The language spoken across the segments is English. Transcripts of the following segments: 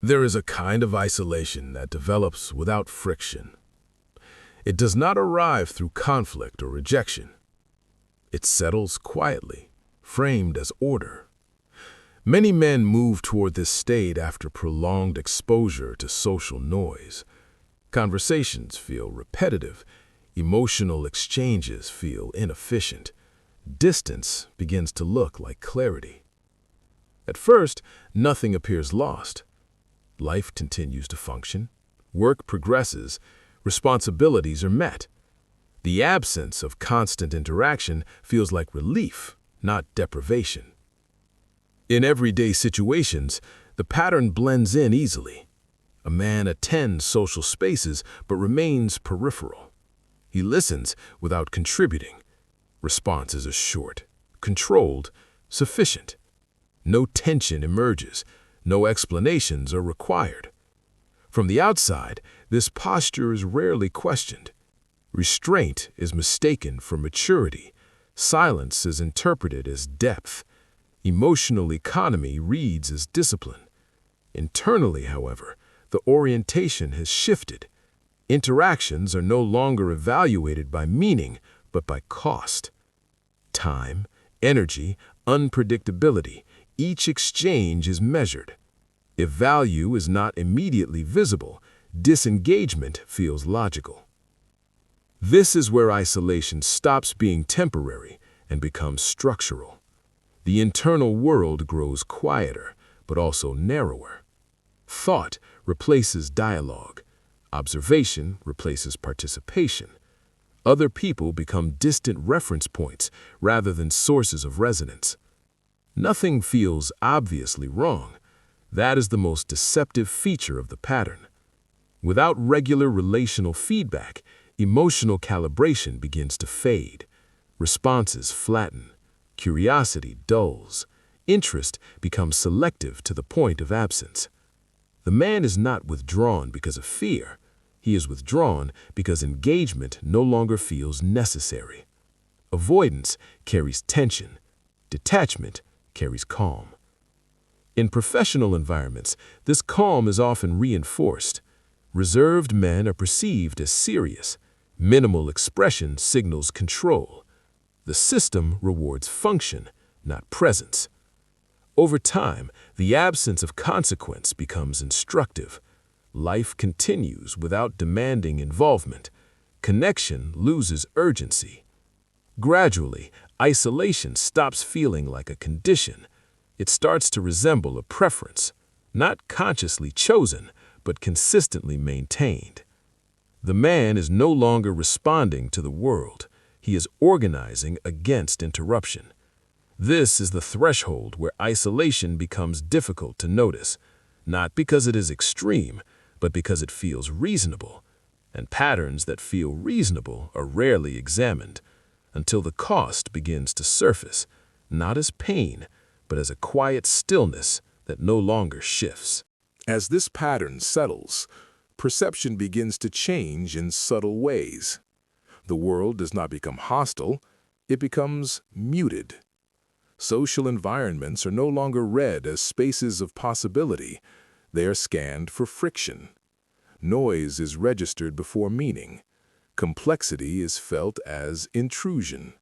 There is a kind of isolation that develops without friction. It does not arrive through conflict or rejection. It settles quietly, framed as order. Many men move toward this state after prolonged exposure to social noise. Conversations feel repetitive. Emotional exchanges feel inefficient. Distance begins to look like clarity. At first, nothing appears lost. Life continues to function. Work progresses. Responsibilities are met. The absence of constant interaction feels like relief, not deprivation. In everyday situations, the pattern blends in easily. A man attends social spaces but remains peripheral. He listens without contributing. Responses are short, controlled, sufficient. No tension emerges. No explanations are required. From the outside, this posture is rarely questioned. Restraint is mistaken for maturity. Silence is interpreted as depth. Emotional economy reads as discipline. Internally, however, the orientation has shifted. Interactions are no longer evaluated by meaning, but by cost. Time, energy, unpredictability, each exchange is measured. If value is not immediately visible, disengagement feels logical. This is where isolation stops being temporary and becomes structural. The internal world grows quieter, but also narrower. Thought replaces dialogue. Observation replaces participation. Other people become distant reference points rather than sources of resonance. Nothing feels obviously wrong. That is the most deceptive feature of the pattern. Without regular relational feedback, emotional calibration begins to fade. Responses flatten. Curiosity dulls. Interest becomes selective to the point of absence. The man is not withdrawn because of fear. He is withdrawn because engagement no longer feels necessary. Avoidance carries tension. Detachment carries calm. In professional environments, this calm is often reinforced. Reserved men are perceived as serious. Minimal expression signals control. The system rewards function, not presence. Over time, the absence of consequence becomes instructive. Life continues without demanding involvement. Connection loses urgency. Gradually, isolation stops feeling like a condition. It starts to resemble a preference, not consciously chosen, but consistently maintained. The man is no longer responding to the world. He is organizing against interruption. This is the threshold where isolation becomes difficult to notice, not because it is extreme, but because it feels reasonable. And patterns that feel reasonable are rarely examined until the cost begins to surface, not as pain, but as a quiet stillness that no longer shifts. As this pattern settles, perception begins to change in subtle ways. The world does not become hostile, it becomes muted. Social environments are no longer read as spaces of possibility, they are scanned for friction. Noise is registered before meaning. Complexity is felt as intrusion.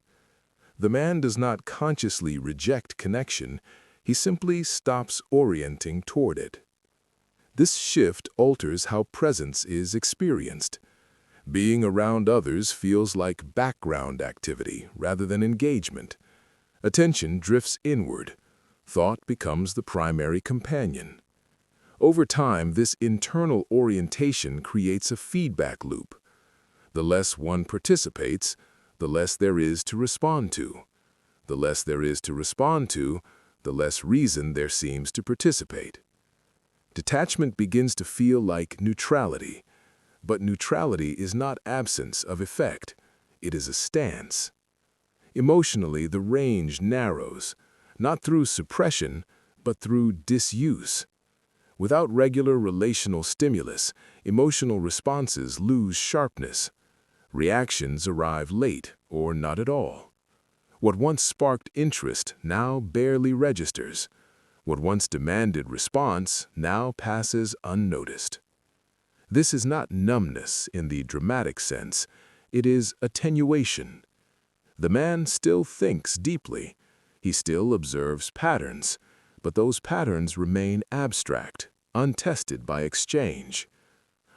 The man does not consciously reject connection, he simply stops orienting toward it. This shift alters how presence is experienced. Being around others feels like background activity rather than engagement. Attention drifts inward. Thought becomes the primary companion. Over time, this internal orientation creates a feedback loop. The less one participates, the less there is to respond to. The less there is to respond to, the less reason there seems to participate. Detachment begins to feel like neutrality, but neutrality is not absence of effect, it is a stance. Emotionally, the range narrows, not through suppression, but through disuse. Without regular relational stimulus, emotional responses lose sharpness. Reactions arrive late or not at all. What once sparked interest now barely registers. What once demanded response now passes unnoticed. This is not numbness in the dramatic sense, it is attenuation. The man still thinks deeply, he still observes patterns, but those patterns remain abstract, untested by exchange.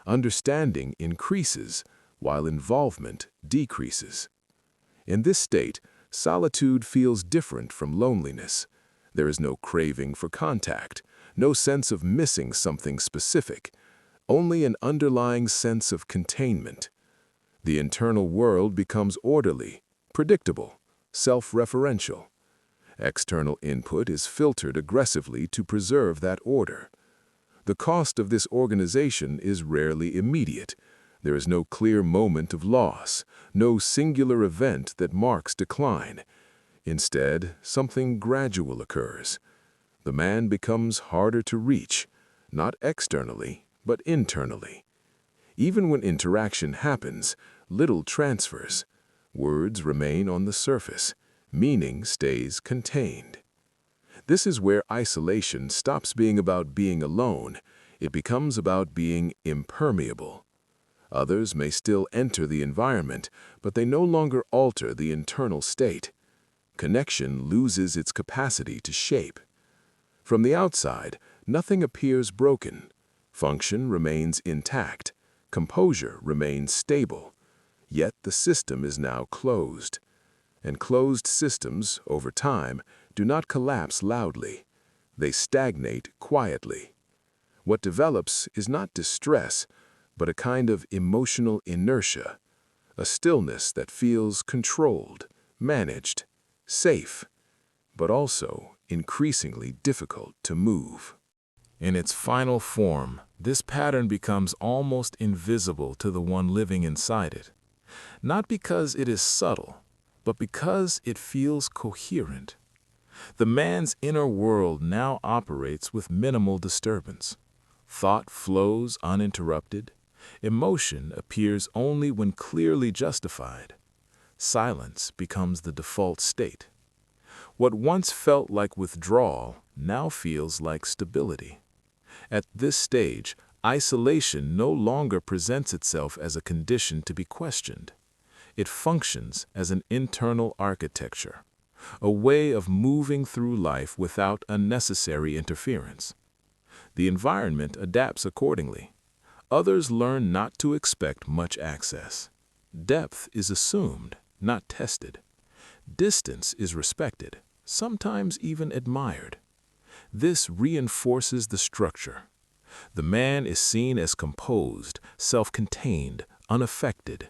Understanding increases, while involvement decreases. In this state, solitude feels different from loneliness. There is no craving for contact, no sense of missing something specific, only an underlying sense of containment. The internal world becomes orderly, predictable, self-referential. External input is filtered aggressively to preserve that order. The cost of this organization is rarely immediate. There is no clear moment of loss, no singular event that marks decline. Instead, something gradual occurs. The man becomes harder to reach, not externally, but internally. Even when interaction happens, little transfers. Words remain on the surface. Meaning stays contained. This is where isolation stops being about being alone. It becomes about being impermeable. Others may still enter the environment, but they no longer alter the internal state. Connection loses its capacity to shape. From the outside, nothing appears broken. Function remains intact. Composure remains stable. Yet the system is now closed. And closed systems, over time, do not collapse loudly. They stagnate quietly. What develops is not distress, but a kind of emotional inertia, a stillness that feels controlled, managed, safe, but also increasingly difficult to move. In its final form, this pattern becomes almost invisible to the one living inside it, not because it is subtle, but because it feels coherent. The man's inner world now operates with minimal disturbance. Thought flows uninterrupted. Emotion appears only when clearly justified. Silence becomes the default state. What once felt like withdrawal now feels like stability. At this stage, isolation no longer presents itself as a condition to be questioned. It functions as an internal architecture, a way of moving through life without unnecessary interference. The environment adapts accordingly. Others learn not to expect much access. Depth is assumed, not tested. Distance is respected, sometimes even admired. This reinforces the structure. The man is seen as composed, self-contained, unaffected.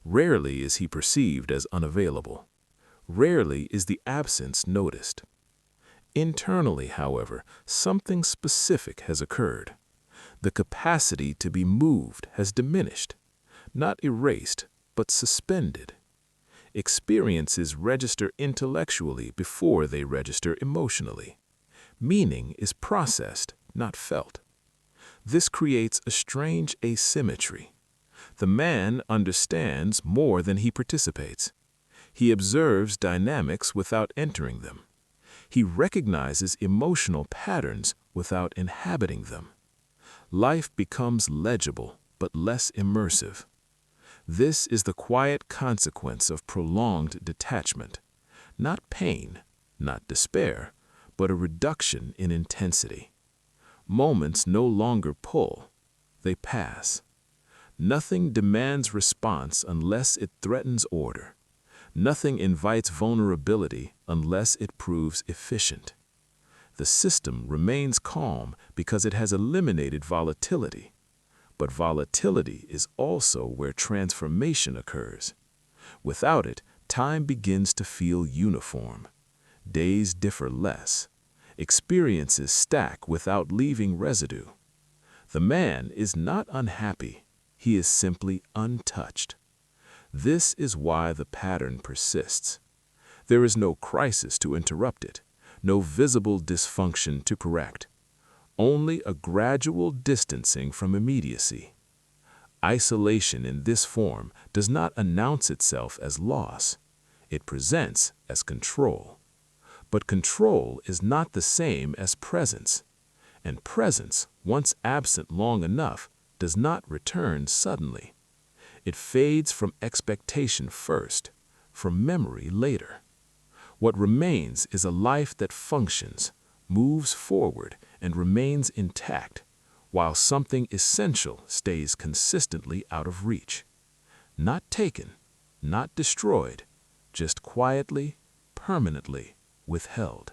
Rarely is he perceived as unavailable. Rarely is the absence noticed. Internally, however, something specific has occurred. The capacity to be moved has diminished, not erased, but suspended. Experiences register intellectually before they register emotionally. Meaning is processed, not felt. This creates a strange asymmetry. The man understands more than he participates. He observes dynamics without entering them. He recognizes emotional patterns without inhabiting them. Life becomes legible but less immersive. This is the quiet consequence of prolonged detachment. Not pain, not despair, but a reduction in intensity. Moments no longer pull, they pass. Nothing demands response unless it threatens order. Nothing invites vulnerability unless it proves efficient. The system remains calm because it has eliminated volatility. But volatility is also where transformation occurs. Without it, time begins to feel uniform. Days differ less. Experiences stack without leaving residue. The man is not unhappy. He is simply untouched. This is why the pattern persists. There is no crisis to interrupt it, no visible dysfunction to correct. Only a gradual distancing from immediacy. Isolation in this form does not announce itself as loss. It presents as control. But control is not the same as presence, and presence, once absent long enough, does not return suddenly. It fades from expectation first, from memory later. What remains is a life that functions, moves forward, and remains intact, while something essential stays consistently out of reach. Not taken, not destroyed, just quietly, permanently withheld.